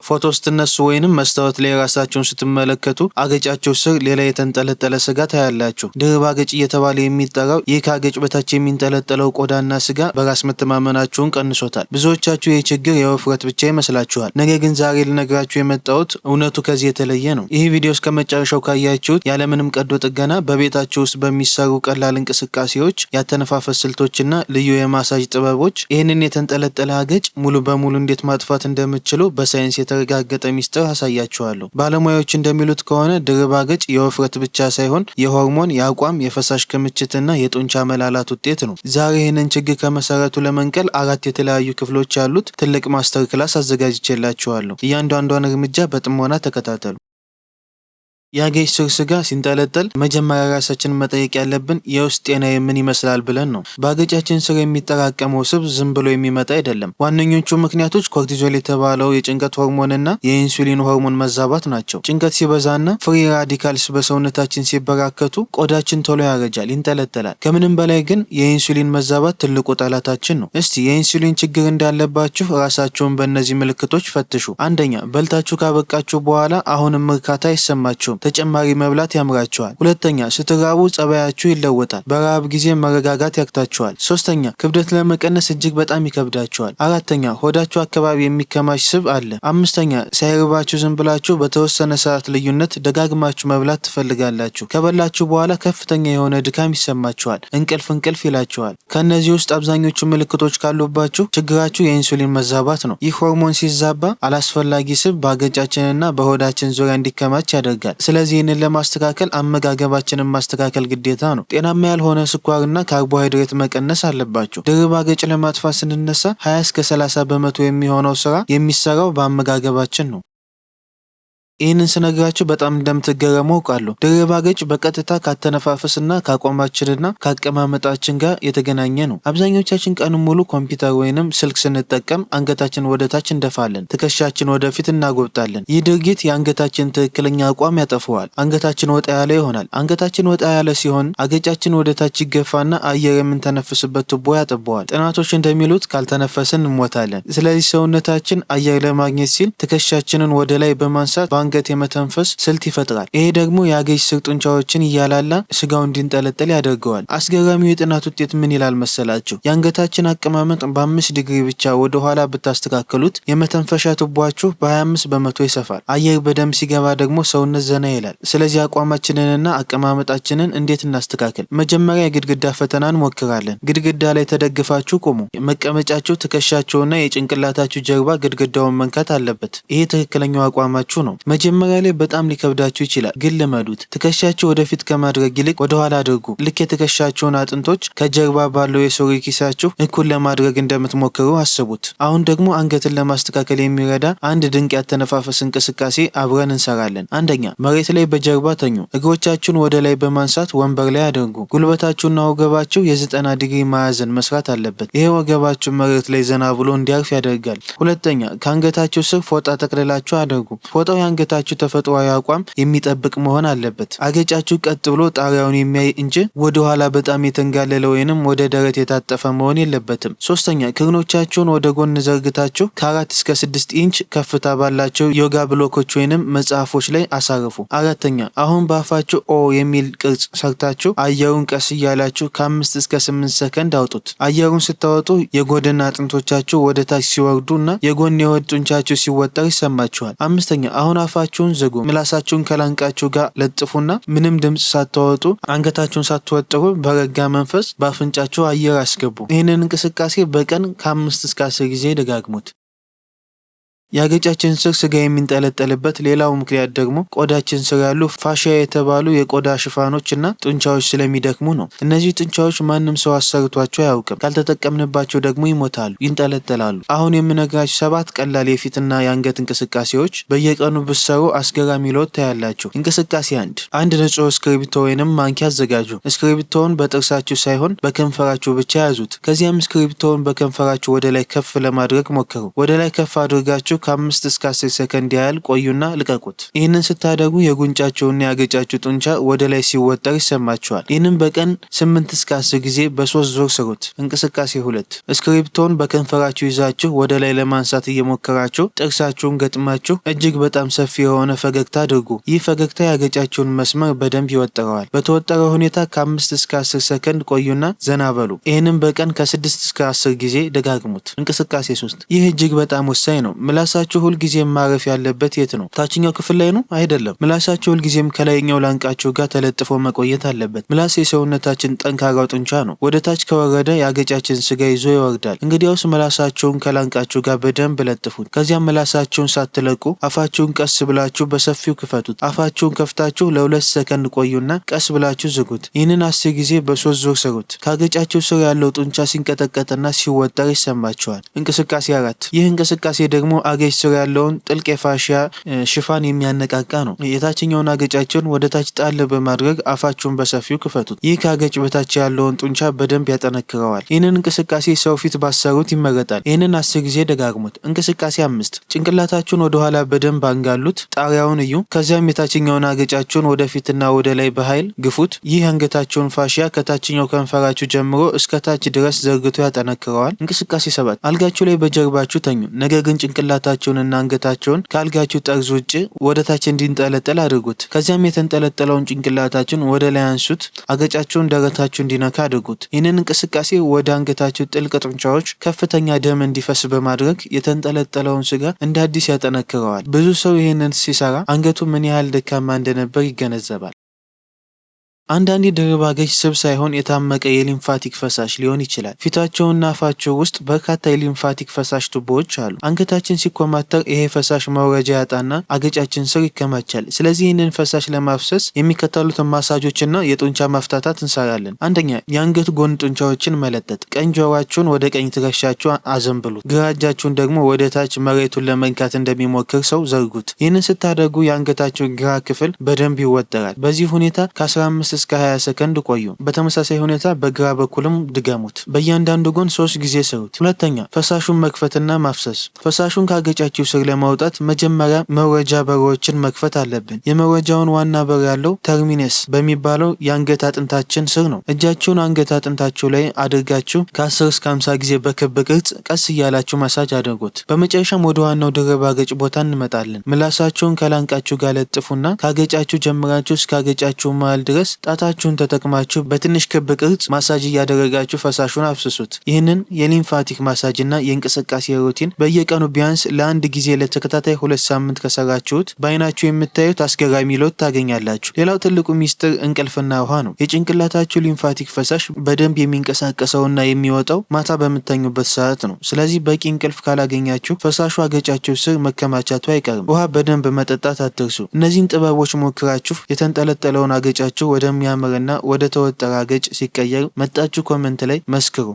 ፎቶ ስትነሱ ወይንም መስታወት ላይ ራሳችሁን ስትመለከቱ አገጫችሁ ስር ሌላ የተንጠለጠለ ስጋ ታያላችሁ። ድርብ አገጭ እየተባለ የሚጠራው ይህ ከአገጭ በታች የሚንጠለጠለው ቆዳና ስጋ በራስ መተማመናችሁን ቀንሶታል። ብዙዎቻችሁ ይህ ችግር የውፍረት ብቻ ይመስላችኋል። ነገር ግን ዛሬ ልነግራችሁ የመጣሁት እውነቱ ከዚህ የተለየ ነው። ይህ ቪዲዮ እስከ መጨረሻው ካያችሁት ያለምንም ቀዶ ጥገና በቤታችሁ ውስጥ በሚሰሩ ቀላል እንቅስቃሴዎች፣ ያተነፋፈስ ስልቶችና ልዩ የማሳጅ ጥበቦች ይህንን የተንጠለጠለ አገጭ ሙሉ በሙሉ እንዴት ማጥፋት እንደምትችሉ በሳይንስ የተረጋገጠ ሚስጥር አሳያችኋለሁ። ባለሙያዎች እንደሚሉት ከሆነ ድርብ አገጭ የውፍረት ብቻ ሳይሆን የሆርሞን፣ የአቋም፣ የፈሳሽ ክምችትና የጡንቻ መላላት ውጤት ነው። ዛሬ ይህንን ችግር ከመሰረቱ ለመንቀል 4 የተለያዩ ክፍሎች ያሉት ትልቅ ማስተር ክላስ አዘጋጅቼላችኋለሁ። እያንዳንዷን እርምጃ በጥሞና ተከታተሉ። የአገጭ ስር ስጋ ሲንጠለጠል መጀመሪያ ራሳችንን መጠየቅ ያለብን የውስጥ ጤናዬ ምን ይመስላል ብለን ነው። በአገጫችን ስር የሚጠራቀመው ስብ ዝም ብሎ የሚመጣ አይደለም። ዋነኞቹ ምክንያቶች ኮርቲዞል የተባለው የጭንቀት ሆርሞንና የኢንሱሊን ሆርሞን መዛባት ናቸው። ጭንቀት ሲበዛና ፍሪ ራዲካልስ በሰውነታችን ሲበራከቱ ቆዳችን ቶሎ ያረጃል፣ ይንጠለጠላል። ከምንም በላይ ግን የኢንሱሊን መዛባት ትልቁ ጠላታችን ነው። እስቲ የኢንሱሊን ችግር እንዳለባችሁ ራሳችሁን በእነዚህ ምልክቶች ፈትሹ። አንደኛ፣ በልታችሁ ካበቃችሁ በኋላ አሁንም እርካታ አይሰማችሁም። ተጨማሪ መብላት ያምራችኋል። ሁለተኛ፣ ስትራቡ ጸባያችሁ ይለወጣል። በረሃብ ጊዜ መረጋጋት ያቅታችኋል። ሶስተኛ፣ ክብደት ለመቀነስ እጅግ በጣም ይከብዳችኋል። አራተኛ፣ ሆዳችሁ አካባቢ የሚከማች ስብ አለ። አምስተኛ፣ ሳይርባችሁ ዝም ብላችሁ በተወሰነ ሰዓት ልዩነት ደጋግማችሁ መብላት ትፈልጋላችሁ። ከበላችሁ በኋላ ከፍተኛ የሆነ ድካም ይሰማችኋል። እንቅልፍ ይላችኋል። ከእነዚህ ውስጥ አብዛኞቹ ምልክቶች ካሉባችሁ ችግራችሁ የኢንሱሊን መዛባት ነው። ይህ ሆርሞን ሲዛባ አላስፈላጊ ስብ በአገጫችንና በሆዳችን ዙሪያ እንዲከማች ያደርጋል። ስለዚህ ይህንን ለማስተካከል አመጋገባችንን ማስተካከል ግዴታ ነው። ጤናማ ያልሆነ ስኳርና ካርቦሃይድሬት መቀነስ አለባችሁ። ድርብ አገጭ ለማጥፋት ስንነሳ 20 እስከ 30 በመቶ የሚሆነው ስራ የሚሰራው በአመጋገባችን ነው። ይህንን ስነግራችሁ በጣም እንደምትገረሙ አውቃለሁ። ድርብ አገጭ በቀጥታ ካተነፋፈስና ከአቋማችንና ከአቀማመጣችን ጋር የተገናኘ ነው። አብዛኞቻችን ቀኑን ሙሉ ኮምፒውተር ወይንም ስልክ ስንጠቀም አንገታችን ወደ ታች እንደፋለን፣ ትከሻችን ወደፊት እናጎብጣለን። ይህ ድርጊት የአንገታችን ትክክለኛ አቋም ያጠፈዋል። አንገታችን ወጣ ያለ ይሆናል። አንገታችን ወጣ ያለ ሲሆን አገጫችን ወደ ታች ይገፋና አየር የምንተነፍስበት ቱቦ ያጠበዋል። ጥናቶች እንደሚሉት ካልተነፈስን እንሞታለን። ስለዚህ ሰውነታችን አየር ለማግኘት ሲል ትከሻችንን ወደ ላይ በማንሳት አንገት የመተንፈስ ስልት ይፈጥራል። ይሄ ደግሞ የአገጭ ስር ጡንቻዎችን እያላላ ስጋው እንዲንጠለጠል ያደርገዋል። አስገራሚው የጥናት ውጤት ምን ይላል መሰላችሁ? የአንገታችን አቀማመጥ በ5 ዲግሪ ብቻ ወደ ኋላ ብታስተካከሉት የመተንፈሻ ቱቦአችሁ በ25 በመቶ ይሰፋል። አየር በደንብ ሲገባ ደግሞ ሰውነት ዘና ይላል። ስለዚህ አቋማችንንና አቀማመጣችንን እንዴት እናስተካክል? መጀመሪያ የግድግዳ ፈተና እንሞክራለን። ግድግዳ ላይ ተደግፋችሁ ቁሙ። መቀመጫችሁ ትከሻችሁና የጭንቅላታችሁ ጀርባ ግድግዳውን መንካት አለበት። ይሄ ትክክለኛው አቋማችሁ ነው። መጀመሪያ ላይ በጣም ሊከብዳችሁ ይችላል፣ ግን ልመዱት። ትከሻችሁ ወደፊት ከማድረግ ይልቅ ወደ ኋላ አድርጉ። ልክ የትከሻችሁን አጥንቶች ከጀርባ ባለው የሱሪ ኪሳችሁ እኩል ለማድረግ እንደምትሞክሩ አስቡት። አሁን ደግሞ አንገትን ለማስተካከል የሚረዳ አንድ ድንቅ ያተነፋፈስ እንቅስቃሴ አብረን እንሰራለን። አንደኛ፣ መሬት ላይ በጀርባ ተኙ። እግሮቻችሁን ወደ ላይ በማንሳት ወንበር ላይ አድርጉ። ጉልበታችሁና ወገባችሁ የ90 ዲግሪ ማዕዘን መስራት አለበት። ይሄ ወገባችሁ መሬት ላይ ዘና ብሎ እንዲያርፍ ያደርጋል። ሁለተኛ፣ ከአንገታችሁ ስር ፎጣ ጠቅልላችሁ አድርጉ። ፎጣው የአንገታችሁ ተፈጥሯዊ አቋም የሚጠብቅ መሆን አለበት። አገጫችሁ ቀጥ ብሎ ጣሪያውን የሚያይ እንጂ ወደ ኋላ በጣም የተንጋለለ ወይንም ወደ ደረት የታጠፈ መሆን የለበትም። ሶስተኛ፣ ክርኖቻችሁን ወደ ጎን ዘርግታችሁ ከ4 እስከ 6 ኢንች ከፍታ ባላቸው ዮጋ ብሎኮች ወይንም መጽሐፎች ላይ አሳርፉ። አራተኛ፣ አሁን በአፋችሁ ኦ የሚል ቅርጽ ሰርታችሁ አየሩን ቀስ እያላችሁ ከ5 እስከ 8 ሰከንድ አውጡት። አየሩን ስታወጡ የጎድን አጥንቶቻችሁ ወደ ታች ሲወርዱ እና የጎን የሆድ ጡንቻችሁ ሲወጠር ይሰማችኋል። አምስተኛ፣ አሁን አፋችሁን ዝጉ። ምላሳችሁን ከላንቃችሁ ጋር ለጥፉና ምንም ድምጽ ሳታወጡ አንገታችሁን ሳትወጥሩ በረጋ መንፈስ በአፍንጫችሁ አየር አስገቡ። ይህንን እንቅስቃሴ በቀን ከ5 እስከ 10 ጊዜ ደጋግሙት። የአገጫችን ስር ስጋ የሚንጠለጠልበት ሌላው ምክንያት ደግሞ ቆዳችን ስር ያሉ ፋሺያ የተባሉ የቆዳ ሽፋኖች እና ጡንቻዎች ስለሚደክሙ ነው። እነዚህ ጡንቻዎች ማንም ሰው አሰርቷቸው አያውቅም። ካልተጠቀምንባቸው ደግሞ ይሞታሉ፣ ይንጠለጠላሉ። አሁን የምነግራችሁ 7 ቀላል የፊትና የአንገት እንቅስቃሴዎች በየቀኑ ብትሰሩ አስገራሚ ለውጥ ታያላችሁ። እንቅስቃሴ 1። አንድ ንጹህ እስክሪብቶ ወይንም ማንኪያ አዘጋጁ። እስክሪብቶውን በጥርሳችሁ ሳይሆን በከንፈራችሁ ብቻ ያዙት። ከዚያም እስክሪብቶውን በከንፈራችሁ ወደ ላይ ከፍ ለማድረግ ሞክሩ። ወደ ላይ ከፍ አድርጋችሁ ከ5 እስከ 10 ሰከንድ ያህል ቆዩና ልቀቁት። ይህንን ስታደርጉ የጉንጫቸውና ያገጫችሁ ጡንቻ ወደ ላይ ሲወጠር ይሰማቸዋል። ይህንን በቀን 8 እስከ 10 ጊዜ በ3 ዙር ስሩት። እንቅስቃሴ 2 እስክሪፕቶን በከንፈራችሁ ይዛችሁ ወደ ላይ ለማንሳት እየሞከራችሁ ጥርሳችሁን ገጥማችሁ እጅግ በጣም ሰፊ የሆነ ፈገግታ አድርጉ። ይህ ፈገግታ ያገጫችሁን መስመር በደንብ ይወጥረዋል። በተወጠረ ሁኔታ ከ5 እስከ 10 ሰከንድ ቆዩና ዘና በሉ። ይህንን በቀን ከ6 እስከ 10 ጊዜ ደጋግሙት። እንቅስቃሴ 3 ይህ እጅግ በጣም ወሳኝ ነው። ምላሳችሁ ሁልጊዜም ማረፍ ያለበት የት ነው? ታችኛው ክፍል ላይ ነው? አይደለም። ምላሳችሁ ሁልጊዜም ከላይኛው ላንቃችሁ ጋር ተለጥፎ መቆየት አለበት። ምላስ የሰውነታችን ጠንካራው ጡንቻ ነው። ወደ ታች ከወረደ የአገጫችን ስጋ ይዞ ይወርዳል። እንግዲያውስ ምላሳችሁን ከላንቃችሁ ጋር በደንብ ለጥፉት። ከዚያም ምላሳችሁን ሳትለቁ አፋችሁን ቀስ ብላችሁ በሰፊው ክፈቱት። አፋችሁን ከፍታችሁ ለ2 ሰከንድ ቆዩና ቀስ ብላችሁ ዝጉት። ይህንን 10 ጊዜ በ3 ዙር ስሩት። ካገጫችሁ ስር ያለው ጡንቻ ሲንቀጠቀጥና ሲወጠር ይሰማቸዋል። እንቅስቃሴ 4 ይህ እንቅስቃሴ ደግሞ አገጭ ስር ያለውን ጥልቅ የፋሺያ ሽፋን የሚያነቃቃ ነው። የታችኛውን አገጫችሁን ወደ ታች ጣል በማድረግ አፋችሁን በሰፊው ክፈቱት። ይህ ካገጭ በታች ያለውን ጡንቻ በደንብ ያጠነክረዋል። ይህንን እንቅስቃሴ ሰው ፊት ባሰሩት ይመረጣል። ይህንን 10 ጊዜ ደጋግሙት። እንቅስቃሴ 5 ጭንቅላታችሁን ወደኋላ በደንብ አንጋሉት። ጣሪያውን እዩ። ከዚያም የታችኛውን አገጫችሁን ወደፊትና ወደ ላይ በኃይል ግፉት። ይህ አንገታችሁን ፋሺያ ከታችኛው ከንፈራችሁ ጀምሮ እስከ ታች ድረስ ዘርግቶ ያጠነክረዋል። እንቅስቃሴ 7 አልጋችሁ ላይ በጀርባችሁ ተኙ። ነገር ግን ጭንቅላታችሁንና አንገታችሁን ከአልጋችሁ ጠርዝ ውጭ ወደ ታች እንዲንጠለጠል አድርጉት። ከዚያም የተንጠለጠለውን ጭንቅላታችሁን ወደ ላይ አንሱት። አገጫችሁን ደረታችሁ እንዲነካ አድርጉት። ይህንን እንቅስቃሴ ወደ አንገታችሁ ጥልቅ ጡንቻዎች ከፍተኛ ደም እንዲፈስ በማድረግ የተንጠለጠለውን ስጋ እንደ አዲስ ያጠነክረዋል። ብዙ ሰው ይህንን ሲሰራ አንገቱ ምን ያህል ደካማ እንደነበር ይገነዘባል። አንዳንድ ድርብ አገጭ ስብ ሳይሆን የታመቀ የሊምፋቲክ ፈሳሽ ሊሆን ይችላል። ፊታቸውና አፋቸው ውስጥ በርካታ የሊምፋቲክ ፈሳሽ ቱቦዎች አሉ። አንገታችን ሲኮማተር ይሄ ፈሳሽ መውረጃ ያጣና አገጫችን ስር ይከማቻል። ስለዚህ ይህንን ፈሳሽ ለማፍሰስ የሚከተሉትን ማሳጆችና የጡንቻ ማፍታታት እንሰራለን። አንደኛ፣ የአንገት ጎን ጡንቻዎችን መለጠጥ። ቀኝ ጆሯችሁን ወደ ቀኝ ትከሻችሁ አዘንብሉት። ግራ እጃችሁን ደግሞ ወደ ታች መሬቱን ለመንካት እንደሚሞክር ሰው ዘርጉት። ይህንን ስታደርጉ የአንገታችሁ ግራ ክፍል በደንብ ይወጠራል። በዚህ ሁኔታ ከ15 እስከ 20 ሰከንድ ቆዩ። በተመሳሳይ ሁኔታ በግራ በኩልም ድገሙት። በእያንዳንዱ ጎን 3 ጊዜ ስሩት። ሁለተኛ፣ ፈሳሹን መክፈትና ማፍሰስ። ፈሳሹን ካገጫችሁ ስር ለማውጣት መጀመሪያ መውረጃ በሮችን መክፈት አለብን። የመውረጃውን ዋና በር ያለው ተርሚነስ በሚባለው የአንገት አጥንታችን ስር ነው። እጃችሁን አንገት አጥንታችሁ ላይ አድርጋችሁ ከ10 እስከ 50 ጊዜ በክብ ቅርጽ ቀስ እያላችሁ ማሳጅ አድርጉት። በመጨረሻም ወደ ዋናው ድርብ አገጭ ቦታ እንመጣለን። ምላሳችሁን ከላንቃችሁ ጋር ለጥፉና ካገጫችሁ ጀምራችሁ እስከ አገጫችሁ መሃል ድረስ ጣታችሁን ተጠቅማችሁ በትንሽ ክብ ቅርጽ ማሳጅ እያደረጋችሁ ፈሳሹን አፍስሱት። ይህንን የሊምፋቲክ ማሳጅ እና የእንቅስቃሴ ሩቲን በየቀኑ ቢያንስ ለ1 ጊዜ ለተከታታይ 2 ሳምንት ከሰራችሁት በአይናችሁ የምታዩት አስገራሚ ለውጥ ታገኛላችሁ። ሌላው ትልቁ ሚስጥር እንቅልፍና ውሃ ነው። የጭንቅላታችሁ ሊምፋቲክ ፈሳሽ በደንብ የሚንቀሳቀሰውና የሚወጣው ማታ በምተኙበት ሰዓት ነው። ስለዚህ በቂ እንቅልፍ ካላገኛችሁ ፈሳሹ አገጫችሁ ስር መከማቻቱ አይቀርም። ውሃ በደንብ መጠጣት አትርሱ። እነዚህን ጥበቦች ሞክራችሁ የተንጠለጠለውን አገጫችሁ ወደሚያምርና ወደ ተወጠረ አገጭ ሲቀየር መጣችሁ ኮመንት ላይ መስክሩ።